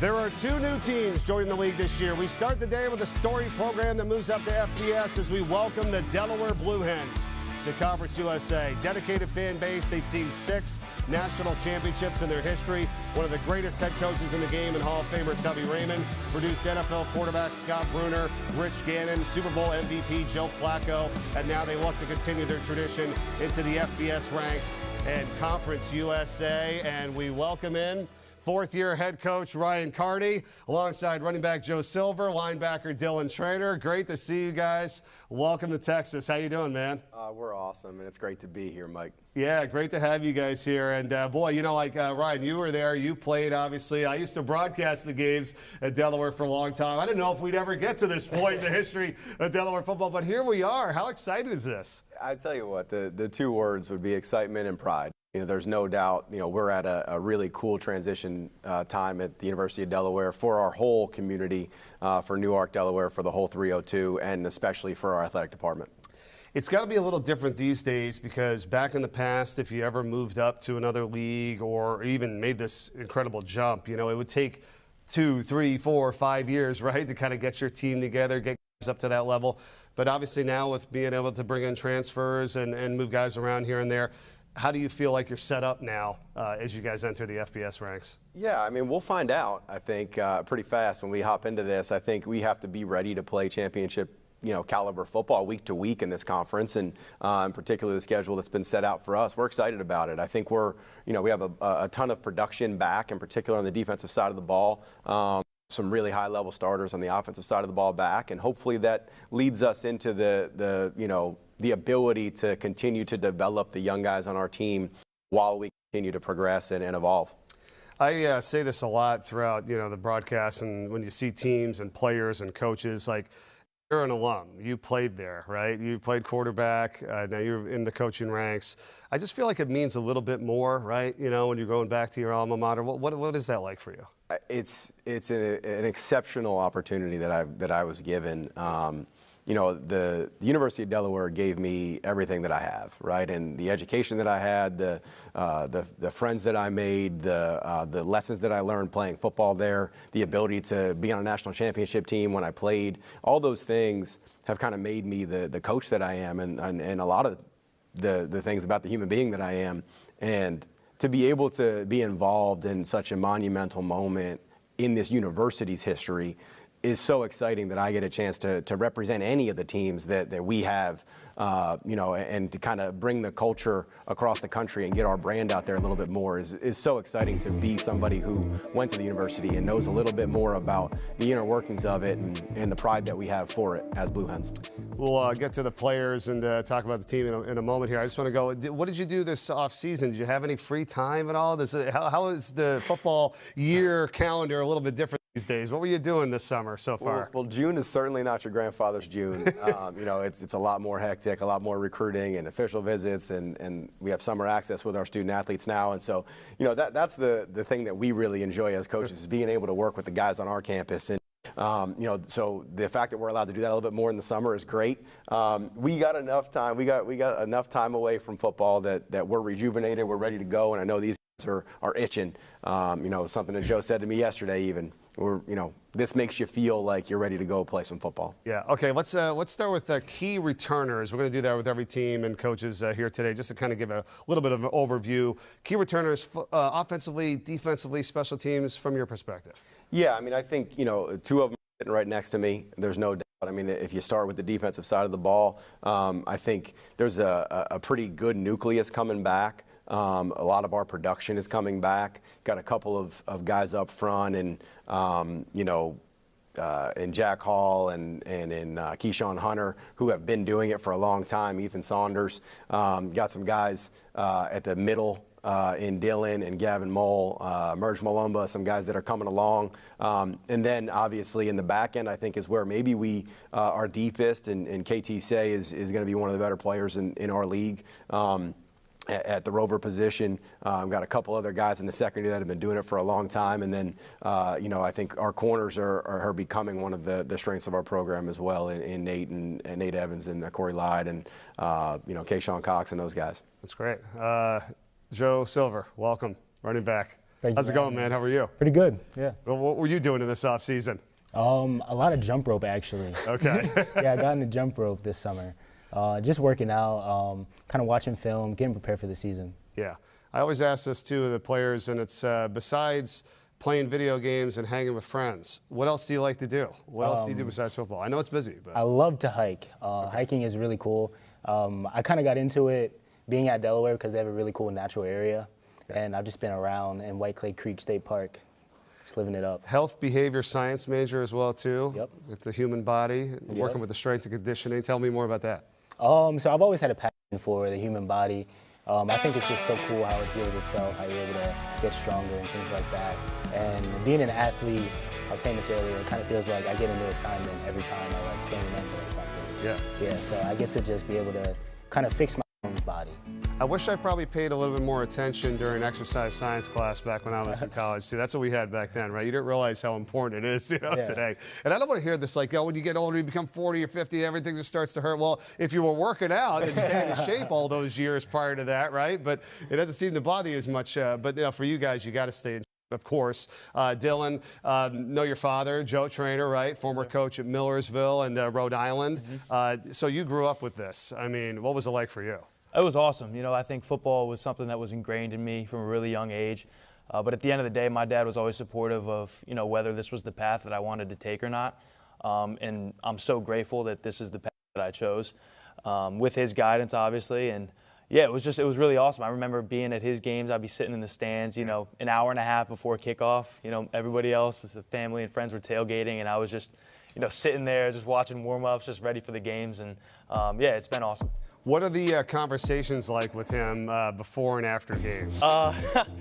There are two new teams joining the league this year. We start the day with a story program that moves up to FBS as we welcome the Delaware Blue Hens to Conference USA. Dedicated fan base. They've seen 6 national championships in their history. One of the greatest head coaches in the game and Hall of Famer Tubby Raymond. Produced NFL quarterbacks Scott Bruner, Rich Gannon, Super Bowl MVP Joe Flacco. And now they look to continue their tradition into the FBS ranks and Conference USA. And we welcome in fourth-year head coach Ryan Carty, alongside running back Joe Silver, linebacker Dylan Trainer. Great to see you guys. Welcome to Texas. How you doing, man? We're awesome, and it's great to be here, Mike. Yeah, great to have you guys here. And, boy, you know, like Ryan, you were there. You played, obviously. I used to broadcast the games at Delaware for a long time. I didn't know if we'd ever get to this point in the history of Delaware football, but here we are. How excited is this? I tell you what, the two words would be excitement and pride. You know, there's no doubt, you know, we're at a really cool transition time at the University of Delaware for our whole community, for Newark, Delaware, for the whole 302, and especially for our athletic department. It's got to be a little different these days because back in the past, if you ever moved up to another league or even made this incredible jump, you know, it would take 2, 3, 4, 5 years, right, to kind of get your team together, get guys up to that level. But obviously now with being able to bring in transfers and move guys around here and there, how do you feel like you're set up now as you guys enter the FBS ranks? Yeah, I mean, we'll find out, I think, pretty fast when we hop into this. I think we have to be ready to play championship, you know, caliber football week to week in this conference, and in particular the schedule that's been set out for us. We're excited about it. I think we're, you know, we have a ton of production back, in particular on the defensive side of the ball. Some really high-level starters on the offensive side of the ball back, and hopefully that leads us into the you know, the ability to continue to develop the young guys on our team while we continue to progress and evolve. I say this a lot throughout, you know, the broadcast, and when you see teams and players and coaches, like, you're an alum. You played there, right? You played quarterback. Now you're in the coaching ranks. I just feel like it means a little bit more, right? You know, when you're going back to your alma mater. What is that like for you? It's an exceptional opportunity that I was given. You know, the University of Delaware gave me everything that I have, right? And the education that I had, the friends that I made, the lessons that I learned playing football there, the ability to be on a national championship team when I played, all those things have kind of made me the coach that I am, and a lot of the things about the human being that I am. And to be able to be involved in such a monumental moment in this university's history is so exciting that I get a chance to represent any of the teams that we have, you know, and to kind of bring the culture across the country and get our brand out there a little bit more is so exciting to be somebody who went to the university and knows a little bit more about the inner workings of it and the pride that we have for it as Blue Hens. We'll get to the players and talk about the team in a moment here. I just want to go, what did you do this offseason? Did you have any free time at all? How is the football year calendar a little bit different these days? What were you doing this summer so far? Well, June is certainly not your grandfather's June. You know, it's a lot more hectic, a lot more recruiting and official visits, and we have summer access with our student athletes now. And so, you know, that's the thing that we really enjoy as coaches is being able to work with the guys on our campus. And you know, so the fact that we're allowed to do that a little bit more in the summer is great. We got enough time. We got enough time away from football that we're rejuvenated. We're ready to go. And I know these guys are itching. You know, something that Joe said to me yesterday even. You know, this makes you feel like you're ready to go play some football. Yeah. Okay. Let's start with key returners. We're going to do that with every team and coaches here today, just to kind of give a little bit of an overview. Key returners, offensively, defensively, special teams, from your perspective. Yeah. I mean, I think, you know, 2 of them are sitting right next to me. There's no doubt. I mean, if you start with the defensive side of the ball, I think there's a pretty good nucleus coming back. A lot of our production is coming back. Got a couple of guys up front, and you know, in Jack Hall and in Keyshawn Hunter, who have been doing it for a long time. Ethan Saunders. Got some guys at the middle in Dylan and Gavin Mole, Merge Malumba, some guys that are coming along. And then obviously in the back end, I think is where maybe we are deepest, and KT Say is going to be one of the better players in our league. At the rover position. Got a couple other guys in the secondary that have been doing it for a long time. And then, you know, I think our corners are becoming one of the strengths of our program as well in Nate and Nate Evans and Corey Lyde and, you know, Kayshawn Cox and those guys. That's great. Joe Silver, welcome, running back. How's it going, man? How are you? Pretty good, yeah. Well, what were you doing in this offseason? A lot of jump rope, actually. Okay. Yeah, I got into jump rope this summer. Just working out, kind of watching film, getting prepared for the season. Yeah. I always ask this, too, of the players, and it's besides playing video games and hanging with friends, what else do you like to do? What else do you do besides football? I know it's busy. But I love to hike. Hiking is really cool. I kind of got into it being at Delaware because they have a really cool natural area. And I've just been around in White Clay Creek State Park, just living it up. Health behavior science major as well, too. Yep. With the human body, working with the strength and conditioning. Tell me more about that. So I've always had a passion for the human body. I think it's just so cool how it heals itself, how you're able to get stronger and things like that. And being an athlete, I was saying this earlier, it kind of feels like I get a new assignment every time I like sprain an ankle or something. Yeah. Yeah, so I get to just be able to kind of fix my own body. I wish I probably paid a little bit more attention during exercise science class back when I was in college, too. That's what we had back then, right? You didn't realize how important it is, today. And I don't want to hear this like, oh, when you get older, you become 40 or 50, everything just starts to hurt. Well, if you were working out and staying in shape all those years prior to that, right? But it doesn't seem to bother you as much. But for you guys, you got to stay in shape. Of course. Dylan, know your father, Joe Trainer, right? Former coach at Millersville and Rhode Island. So you grew up with this. I mean, what was it like for you? It was awesome. You know, I think football was something that was ingrained in me from a really young age. But at the end of the day, my dad was always supportive of, whether this was the path that I wanted to take or not. And I'm so grateful that this is the path that I chose with his guidance, obviously. And yeah, it was really awesome. I remember being at his games. I'd be sitting in the stands, an hour and a half before kickoff. Everybody else, the family and friends were tailgating, and I was just, sitting there, just watching warm-ups, just ready for the games. And yeah, it's been awesome. What are the conversations like with him before and after games?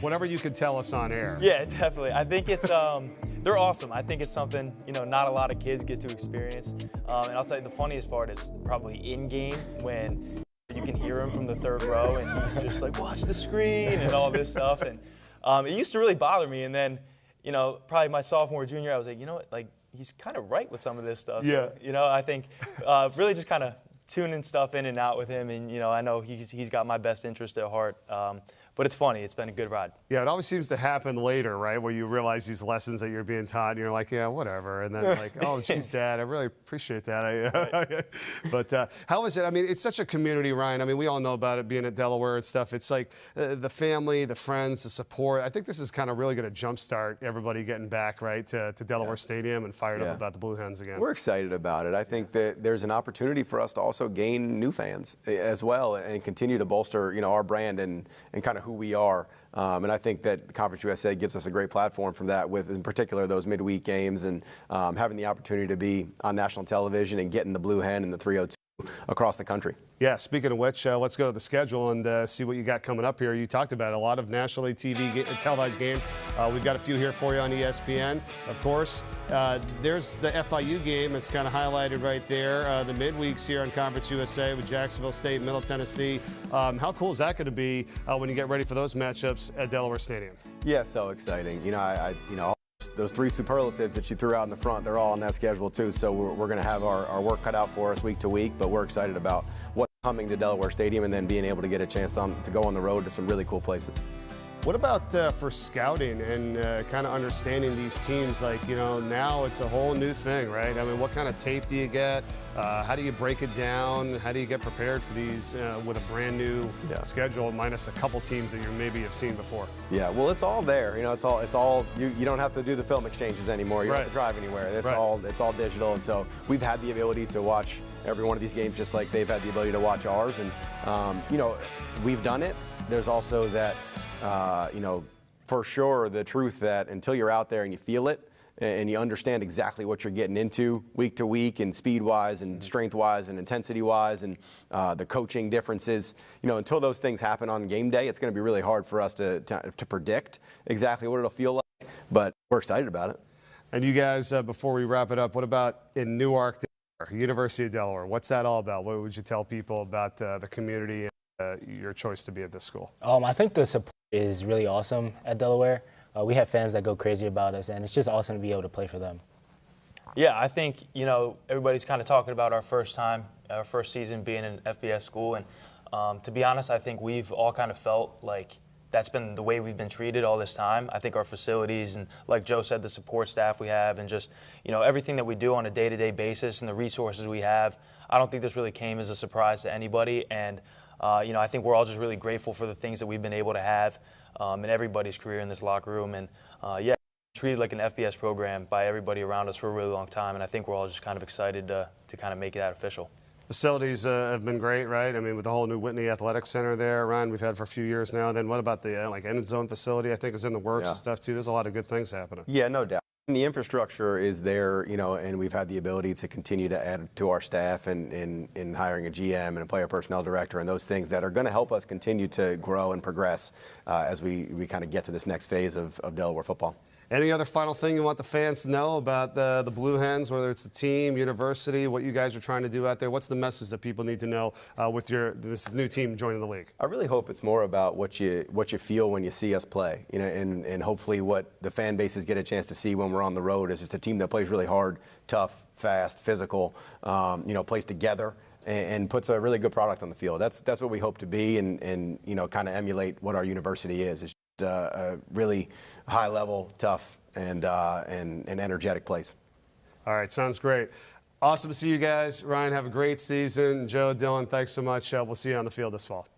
Whatever you could tell us on air. Yeah, definitely. I think it's they're awesome. I think it's something not a lot of kids get to experience. And I'll tell you, the funniest part is probably in game when you can hear him from the third row and he's just like, watch the screen and all this stuff. And it used to really bother me. And then, probably my sophomore, junior, I was like, like he's kind of right with some of this stuff. Yeah. So, I think really just kind of tuning stuff in and out with him, and I know he's got my best interest at heart. But it's funny. It's been a good ride. Yeah, it always seems to happen later, right, where you realize these lessons that you're being taught, and you're like, yeah, whatever. And then like, oh, geez, Dad, I really appreciate that. But how is it? I mean, it's such a community, Ryan. I mean, we all know about it being at Delaware and stuff. It's like the family, the friends, the support. I think this is kind of really going to jumpstart everybody getting back, right, to Delaware Stadium and fired up about the Blue Hens again. We're excited about it. I think that there's an opportunity for us to also gain new fans as well and continue to bolster, our brand and kind of who we are. And I think that Conference USA gives us a great platform from that, with in particular those midweek games and having the opportunity to be on national television and getting the Blue Hen and the 302 across the country. Yeah, speaking of which, let's go to the schedule and see what you got coming up here. You talked about a lot of nationally televised games. We've got a few here for you on ESPN, of course. There's the FIU game. It's kind of highlighted right there. The midweeks here on Conference USA with Jacksonville State, Middle Tennessee. How cool is that going to be when you get ready for those matchups at Delaware Stadium? Yeah, so exciting. Those three superlatives that you threw out in the front, they're all on that schedule too. So we're going to have our work cut out for us week to week, but we're excited about what's coming to Delaware Stadium and then being able to get a chance to go on the road to some really cool places. What about for scouting and kind of understanding these teams? Like, now it's a whole new thing, right? I mean, what kind of tape do you get? How do you break it down? How do you get prepared for these with a brand new schedule minus a couple teams that you maybe have seen before? Yeah, well, it's all there. It's all you don't have to do the film exchanges anymore. You don't have to drive anywhere. It's all digital. And so we've had the ability to watch every one of these games just like they've had the ability to watch ours. And, we've done it. There's also that, for sure, the truth that until you're out there and you feel it, and you understand exactly what you're getting into week to week and speed-wise and strength-wise and intensity-wise and the coaching differences, until those things happen on game day, it's going to be really hard for us to predict exactly what it'll feel like, but we're excited about it. And you guys, before we wrap it up, what about in Newark, Delaware, University of Delaware? What's that all about? What would you tell people about the community and your choice to be at this school? I think the support is really awesome at Delaware. We have fans that go crazy about us, and it's just awesome to be able to play for them. Yeah, I think, everybody's kind of talking about our first season being in an FBS school. And to be honest, I think we've all kind of felt like that's been the way we've been treated all this time. I think our facilities and, like Joe said, the support staff we have and just, everything that we do on a day-to-day basis and the resources we have, I don't think this really came as a surprise to anybody. And, I think we're all just really grateful for the things that we've been able to have in everybody's career in this locker room. And, treated like an FBS program by everybody around us for a really long time. And I think we're all just kind of excited to kind of make that official. Facilities have been great, right? I mean, with the whole new Whitney Athletic Center there, Ryan, we've had for a few years now. Then what about the end zone facility? I think is in the works and stuff too. There's a lot of good things happening. Yeah, no doubt. And the infrastructure is there, and we've had the ability to continue to add to our staff and in hiring a GM and a player personnel director and those things that are going to help us continue to grow and progress as we kind of get to this next phase of Delaware football. Any other final thing you want the fans to know about the Blue Hens, whether it's the team, university, what you guys are trying to do out there? What's the message that people need to know with this new team joining the league? I really hope it's more about what you feel when you see us play, and hopefully what the fan bases get a chance to see when we're on the road is just a team that plays really hard, tough, fast, physical, plays together and puts a really good product on the field. That's what we hope to be and kind of emulate what our university is. It's just a really high level, tough, and energetic place. All right, sounds great. Awesome to see you guys. Ryan, have a great season. Joe, Dylan, thanks so much. We'll see you on the field this fall.